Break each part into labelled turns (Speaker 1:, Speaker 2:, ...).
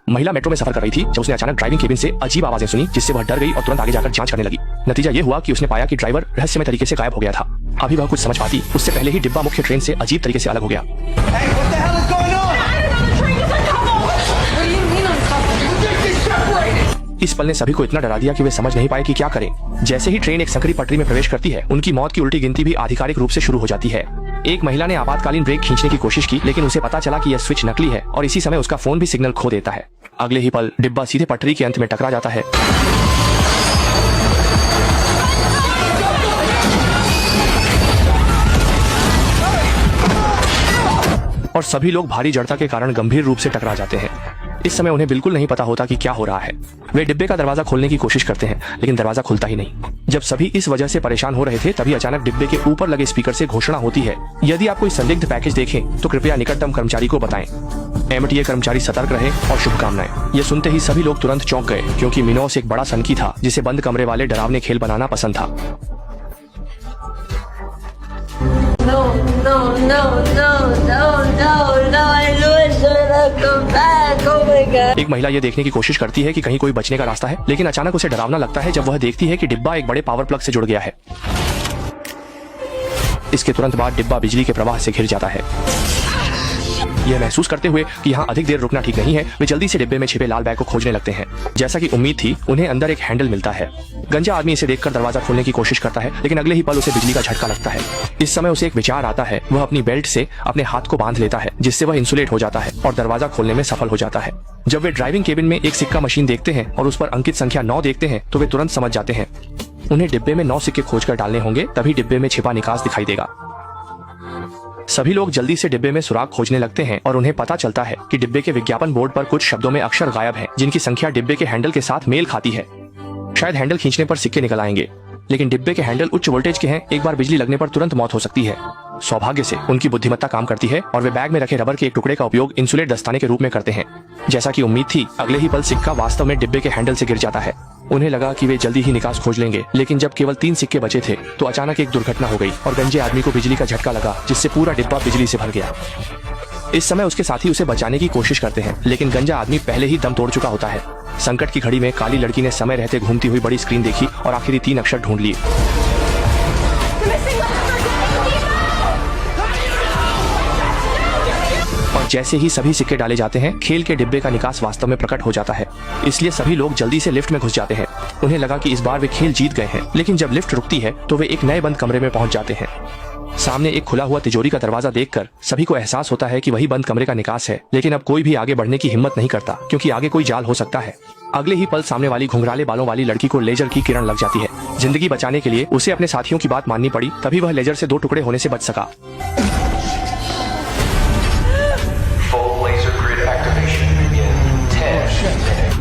Speaker 1: महिला मेट्रो में सफर कर रही थी जब उसने अचानक ड्राइविंग केबिन से अजीब आवाजें सुनी, जिससे वह डर गई और तुरंत आगे जाकर जांच करने लगी। नतीजा ये हुआ कि उसने पाया कि ड्राइवर रहस्यमय तरीके से गायब हो गया था। अभी वह कुछ समझ पाती उससे पहले ही डिब्बा मुख्य ट्रेन से अजीब तरीके से अलग हो गया। इस पल ने सभी को इतना डरा दिया कि वे समझ नहीं पाए कि क्या करें। जैसे ही ट्रेन एक संकरी पटरी में प्रवेश करती है, उनकी मौत की उल्टी गिनती भी आधिकारिक रूप से शुरू हो जाती है। एक महिला ने आपातकालीन ब्रेक खींचने की कोशिश की, लेकिन उसे पता चला कि यह स्विच नकली है और इसी समय उसका फोन भी सिग्नल खो देता है। अगले ही पल डिब्बा सीधे पटरी के अंत में टकरा जाता है और सभी लोग भारी जड़ता के कारण गंभीर रूप से टकरा जाते हैं। इस समय उन्हें बिल्कुल नहीं पता होता कि क्या हो रहा है। वे डिब्बे का दरवाजा खोलने की कोशिश करते हैं, लेकिन दरवाजा खुलता ही नहीं। जब सभी इस वजह से परेशान हो रहे थे, तभी अचानक डिब्बे के ऊपर लगे स्पीकर से घोषणा होती है, यदि आप कोई संदिग्ध पैकेज देखें तो कृपया निकटतम कर्मचारी को बताएं। MTA कर्मचारी सतर्क रहे और शुभकामनाएं। ये सुनते ही सभी लोग तुरंत चौंक गए, क्योंकि मिनोस एक बड़ा सनकी था जिसे बंद कमरे वाले डरावने खेल बनाना पसंद था।
Speaker 2: No, no, no, no, no, no, no, I knew I should have come back. Oh my God.
Speaker 1: एक महिला ये देखने की कोशिश करती है कि कहीं कोई बचने का रास्ता है, लेकिन अचानक उसे डरावना लगता है जब वह देखती है कि डिब्बा एक बड़े पावर प्लग से जुड़ गया है। इसके तुरंत बाद डिब्बा बिजली के प्रवाह से घिर जाता है। यह महसूस करते हुए कि यहाँ अधिक देर रुकना ठीक नहीं है, वे जल्दी से डिब्बे में छिपे लाल बैग को खोजने लगते हैं। जैसा कि उम्मीद थी, उन्हें अंदर एक हैंडल मिलता है। गंजा आदमी इसे देखकर दरवाजा खोलने की कोशिश करता है, लेकिन अगले ही पल उसे बिजली का झटका लगता है। इस समय उसे एक विचार आता है। वह अपनी बेल्ट से अपने हाथ को बांध लेता है, जिससे वह इंसुलेट हो जाता है और दरवाजा खोलने में सफल हो जाता है। जब वे ड्राइविंग केबिन में एक सिक्का मशीन देखते हैं और उस पर अंकित संख्या 9 देखते हैं, तो वे तुरंत समझ जाते हैं उन्हें डिब्बे में 9 सिक्के खोजकर डालने होंगे, तभी डिब्बे में छिपा निकास दिखाई देगा। सभी लोग जल्दी से डिब्बे में सुराग खोजने लगते हैं और उन्हें पता चलता है कि डिब्बे के विज्ञापन बोर्ड पर कुछ शब्दों में अक्षर गायब हैं, जिनकी संख्या डिब्बे के हैंडल के साथ मेल खाती है। शायद हैंडल खींचने पर सिक्के निकल आएंगे, लेकिन डिब्बे के हैंडल उच्च वोल्टेज के हैं। एक बार बिजली लगने पर तुरंत मौत हो सकती है। सौभाग्य से उनकी बुद्धिमत्ता काम करती है और वे बैग में रखे रबर के एक टुकड़े का उपयोग इंसुलेट दस्ताने के रूप में करते हैं। जैसा कि उम्मीद थी, अगले ही पल सिक्का वास्तव में डिब्बे के हैंडल से गिर जाता है। उन्हें लगा कि वे जल्दी ही निकास खोज लेंगे, लेकिन जब केवल 3 सिक्के बचे थे तो अचानक एक दुर्घटना हो गई और गंजे आदमी को बिजली का झटका लगा, जिससे पूरा डिब्बा बिजली से भर गया। इस समय उसके साथी उसे बचाने की कोशिश करते हैं, लेकिन गंजा आदमी पहले ही दम तोड़ चुका होता है। संकट की घड़ी में काली लड़की ने समय रहते घूमती हुई बड़ी स्क्रीन देखी और आखिरी 3 अक्षर ढूंढ लिए। और जैसे ही सभी सिक्के डाले जाते हैं, खेल के डिब्बे का निकास वास्तव में प्रकट हो जाता है। इसलिए सभी लोग जल्दी से लिफ्ट में घुस जाते हैं। उन्हें लगा कि इस बार वे खेल जीत गए हैं, लेकिन जब लिफ्ट रुकती है तो वे एक नए बंद कमरे में पहुंच जाते हैं। सामने एक खुला हुआ तिजोरी का दरवाजा देखकर सभी को एहसास होता है कि वही बंद कमरे का निकास है, लेकिन अब कोई भी आगे बढ़ने की हिम्मत नहीं करता, क्योंकि आगे कोई जाल हो सकता है। अगले ही पल सामने वाली घुंघराले बालों वाली लड़की को लेजर की किरण लग जाती है। जिंदगी बचाने के लिए उसे अपने साथियों की बात माननी पड़ी, तभी वह लेजर से 2 टुकड़े होने से बच सका।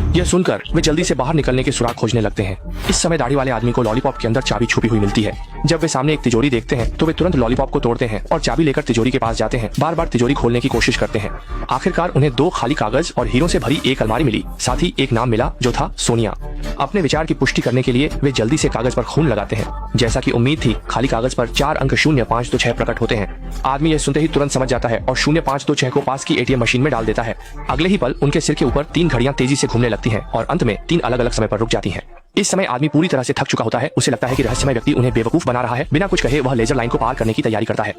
Speaker 1: यह सुनकर वे जल्दी से बाहर निकलने के सुराग खोजने लगते हैं। इस समय दाढ़ी वाले आदमी को लॉलीपॉप के अंदर चाबी छुपी हुई मिलती है। जब वे सामने एक तिजोरी देखते हैं तो वे तुरंत लॉलीपॉप को तोड़ते हैं और चाबी लेकर तिजोरी के पास जाते हैं। बार बार तिजोरी खोलने की कोशिश करते हैं। आखिरकार उन्हें 2 खाली कागज और हीरों से भरी एक अलमारी मिली। साथ ही एक नाम मिला, जो था सोनिया। अपने विचार की पुष्टि करने के लिए वे जल्दी से कागज पर खून लगाते हैं। जैसा कि उम्मीद थी, खाली कागज पर 4 अंक 0526 प्रकट होते हैं। आदमी यह सुनते ही तुरंत समझ जाता है और 0526 को पास की ATM मशीन में डाल देता है। अगले ही पल उनके सिर के ऊपर 3 घड़ियां तेजी से घूमने लगती हैं और अंत में 3 अलग अलग समय पर रुक जाती हैं। इस समय आदमी पूरी तरह से थक चुका होता है। उसे लगता है कि रहस्यमय व्यक्ति उन्हें बेवकूफ बना रहा है। बिना कुछ कहे वह लेजर लाइन को पार करने की तैयारी करता है।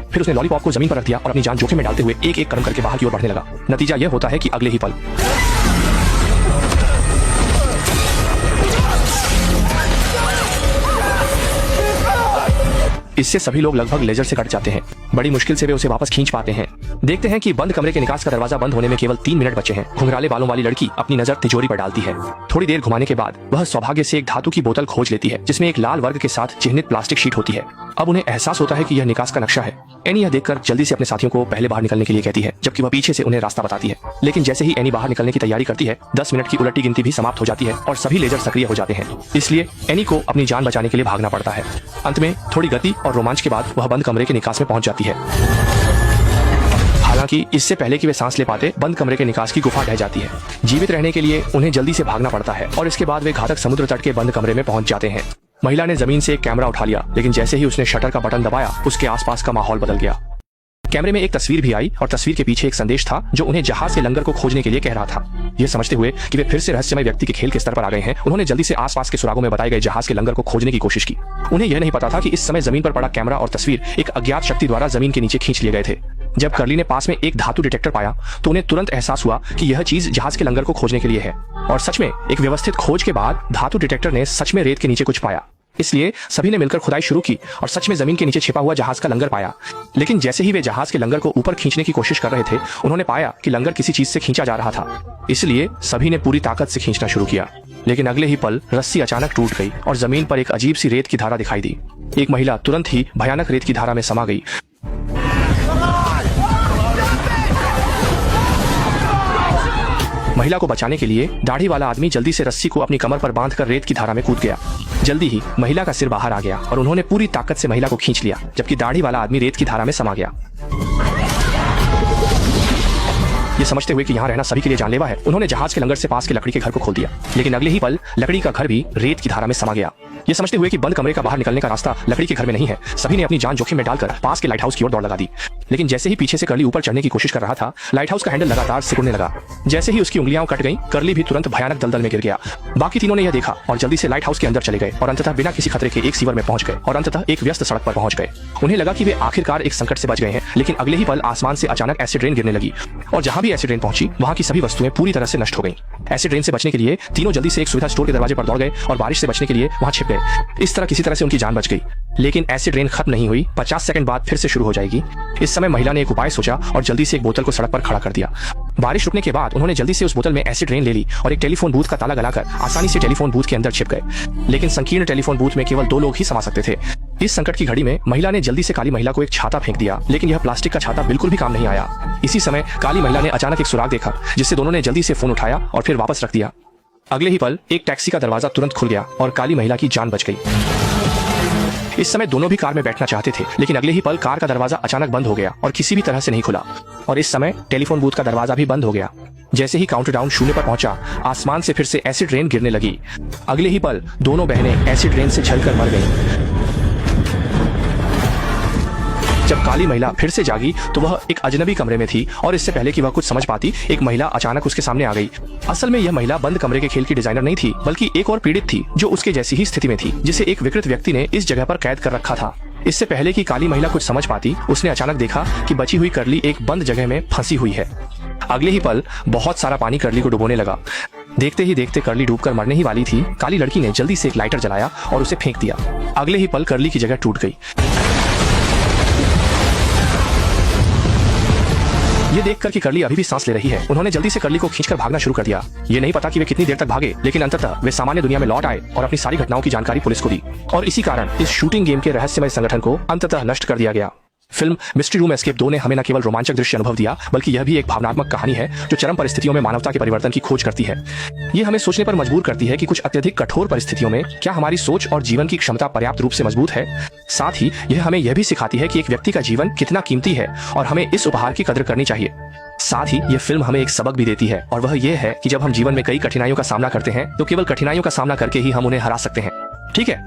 Speaker 1: फिर उसने लॉलीपॉप को जमीन पर रख दिया और अपनी जान जोखिम में डालते हुए एक एक कदम करके बाहर की ओर बढ़ने लगा। नतीजा यह होता है कि अगले ही पल इससे सभी लोग लगभग लेजर से कट जाते हैं। बड़ी मुश्किल से वे उसे वापस खींच पाते हैं। देखते हैं कि बंद कमरे के निकास का दरवाजा बंद होने में केवल 3 मिनट बचे हैं। घुंघराले बालों वाली लड़की अपनी नजर तिजोरी पर डालती है। थोड़ी देर घुमाने के बाद वह सौभाग्य से एक धातु की बोतल खोज लेती है, जिसमें एक लाल वर्ग के साथ चिह्नित प्लास्टिक शीट होती है। अब उन्हें एहसास होता है कि यह निकास का नक्शा है। एनी यह देखकर जल्दी से अपने साथियों को पहले बाहर निकलने के लिए कहती है, जबकि वह पीछे से उन्हें रास्ता बताती है। लेकिन जैसे ही एनी बाहर निकलने की तैयारी करती है, 10 मिनट की उलटी गिनती भी समाप्त हो जाती है और सभी लेजर सक्रिय हो जाते हैं। इसलिए एनी को अपनी जान बचाने के लिए भागना पड़ता है। अंत में थोड़ी गति और रोमांच के बाद वह बंद कमरे के निकास में पहुंच जाती है। हालांकि इससे पहले कि वे सांस ले पाते, बंद कमरे के निकास की गुफा ढह जाती है। जीवित रहने के लिए उन्हें जल्दी से भागना पड़ता है और इसके बाद वे घातक समुद्र तट के बंद कमरे में पहुंच जाते हैं। महिला ने जमीन से एक कैमरा उठा लिया, लेकिन जैसे ही उसने शटर का बटन दबाया, उसके आसपास का माहौल बदल गया। कैमरे में एक तस्वीर भी आई और तस्वीर के पीछे एक संदेश था जो उन्हें जहाज के लंगर को खोजने के लिए कह रहा था। यह समझते हुए कि वे फिर से रहस्यमय व्यक्ति के खेल के स्तर पर आ गए हैं, उन्होंने जल्दी से आसपास के सुरागों में बताए गए जहाज के लंगर को खोजने की कोशिश की। उन्हें यह नहीं पता था कि इस समय जमीन पर पड़ा कैमरा और तस्वीर एक अज्ञात शक्ति द्वारा जमीन के नीचे खींच लिए गए थे। जब कर्ली ने पास में एक धातु डिटेक्टर पाया तो उन्हें तुरंत एहसास हुआ कि यह चीज जहाज के लंगर को खोजने के लिए है। और सच में एक व्यवस्थित खोज के बाद धातु डिटेक्टर ने सच में रेत के नीचे कुछ पाया। इसलिए सभी ने मिलकर खुदाई शुरू की और सच में जमीन के नीचे छिपा हुआ जहाज का लंगर पाया। लेकिन जैसे ही वे जहाज के लंगर को ऊपर खींचने की कोशिश कर रहे थे, उन्होंने पाया कि लंगर किसी चीज से खींचा जा रहा था। इसलिए सभी ने पूरी ताकत से खींचना शुरू किया। लेकिन अगले ही पल रस्सी अचानक टूट गई और जमीन पर एक अजीब सी रेत की धारा दिखाई दी। एक महिला तुरंत ही भयानक रेत की धारा में समा गई। महिला को बचाने के लिए दाढ़ी वाला आदमी जल्दी से रस्सी को अपनी कमर पर बांधकर रेत की धारा में कूद गया। जल्दी ही महिला का सिर बाहर आ गया और उन्होंने पूरी ताकत से महिला को खींच लिया, जबकि दाढ़ी वाला आदमी रेत की धारा में समा गया। ये समझते हुए कि यहाँ रहना सभी के लिए जानलेवा है, उन्होंने जहाज के लंगर से पास के लकड़ी के घर को खोल दिया। लेकिन अगले ही पल लकड़ी का घर भी रेत की धारा में समा गया। ये समझते हुए कि बंद कमरे का बाहर निकलने का रास्ता लकड़ी के घर में नहीं है, सभी ने अपनी जान जोखिम में डालकर पास के लाइट हाउस की ओर दौड़ लगा दी। लेकिन जैसे ही पीछे से कर्ली ऊपर चढ़ने की कोशिश कर रहा था, लाइट हाउस का हैंडल लगातार सिकुड़ने लगा। जैसे ही उसकी उंगलियां कट गईं, कर्ली भी तुरंत भयानक दलदल में गिर गया। बाकी तीनों ने यह देखा और जल्दी से लाइट हाउस के अंदर चले गए और अंततः बिना किसी खतरे के एक सीवर में पहुंच गए और अंततः एक व्यस्त सड़क पर पहुंच गए। उन्हें लगा कि वे आखिरकार एक संकट से बच गए हैं, लेकिन अगले ही पल आसमान से अचानक एसिड रेन गिरने लगी और जहां भी एसिड रेन पहुंची वहां की सभी वस्तुएं पूरी तरह से नष्ट हो गईं। एसिड रेन से बचने के लिए तीनों जल्दी से एक सुविधा स्टोर के दरवाजे पर दौड़ गए और बारिश से बचने के लिए वहां छिप गए। इस तरह किसी तरह से उनकी जान बच गई। लेकिन एसिड रेन खत्म नहीं हुई, 50 सेकंड बाद फिर से शुरू हो जाएगी। इस समय महिला ने एक उपाय सोचा और जल्दी से एक बोतल को सड़क पर खड़ा कर दिया। बारिश रुकने के बाद उन्होंने जल्दी से उस बोतल में एसिड रेन ले ली और एक टेलीफोन बूथ का ताला लगाकर आसानी से टेलीफोन बूथ के अंदर छिप गए। लेकिन संकीर्ण टेलीफोन बूथ में केवल 2 लोग ही समा सकते थे। इस संकट की घड़ी में महिला ने जल्दी से काली महिला को एक छाता फेंक दिया, लेकिन यह प्लास्टिक का छाता बिल्कुल भी काम नहीं आया। इसी समय काली महिला ने अचानक एक सुराग देखा, जिससे दोनों ने जल्दी से फोन उठाया और फिर वापस रख दिया। अगले ही पल एक टैक्सी का दरवाजा तुरंत खुल गया और काली महिला की जान बच गई। इस समय दोनों भी कार में बैठना चाहते थे, लेकिन अगले ही पल कार का दरवाजा अचानक बंद हो गया और किसी भी तरह से नहीं खुला। और इस समय टेलीफोन बूथ का दरवाजा भी बंद हो गया। जैसे ही काउंटडाउन 0 पर पहुंचा, आसमान से फिर से एसिड रेन गिरने लगी। अगले ही पल दोनों बहनें एसिड रेन से जलकर मर गईं। जब काली महिला फिर से जागी तो वह एक अजनबी कमरे में थी और इससे पहले कि वह कुछ समझ पाती, एक महिला अचानक उसके सामने आ गई। असल में यह महिला बंद कमरे के खेल की डिजाइनर नहीं थी, बल्कि एक और पीड़ित थी जो उसके जैसी ही स्थिति में थी, जिसे एक विकृत व्यक्ति ने इस जगह पर कैद कर रखा था। इससे पहले कि काली महिला कुछ समझ पाती, उसने अचानक देखा कि बची हुई कर्ली एक बंद जगह में फंसी हुई है। अगले ही पल बहुत सारा पानी कर्ली को डुबोने लगा। देखते ही देखते कर्ली डूबकर मरने ही वाली थी। काली लड़की ने जल्दी से एक लाइटर जलाया और उसे फेंक दिया। अगले ही पल कर्ली की जगह टूट गई। ये देखकर कि कर्ली अभी भी सांस ले रही है, उन्होंने जल्दी से कर्ली को खींचकर भागना शुरू कर दिया। ये नहीं पता कि वे कितनी देर तक भागे, लेकिन अंततः वे सामान्य दुनिया में लौट आए और अपनी सारी घटनाओं की जानकारी पुलिस को दी। और इसी कारण इस शूटिंग गेम के रहस्यमय संगठन को अंततः नष्ट कर दिया गया। फिल्म मिस्ट्री रूम एस्केप 2 ने हमें न केवल रोमांचक दृश्य अनुभव दिया, बल्कि यह भी एक भावनात्मक कहानी है जो चरम परिस्थितियों में मानवता के परिवर्तन की खोज करती है। ये हमें सोचने पर मजबूर करती है कि कुछ अत्यधिक कठोर परिस्थितियों में क्या हमारी सोच और जीवन की क्षमता पर्याप्त रूप से मजबूत है। साथ ही यह हमें यह भी सिखाती है कि एक व्यक्ति का जीवन कितना कीमती है और हमें इस उपहार की कदर करनी चाहिए। साथ ही यह फिल्म हमें एक सबक भी देती है, और वह यह है कि जब हम जीवन में कई कठिनाइयों का सामना करते हैं तो केवल कठिनाइयों का सामना करके ही हम उन्हें हरा सकते हैं। ठीक है।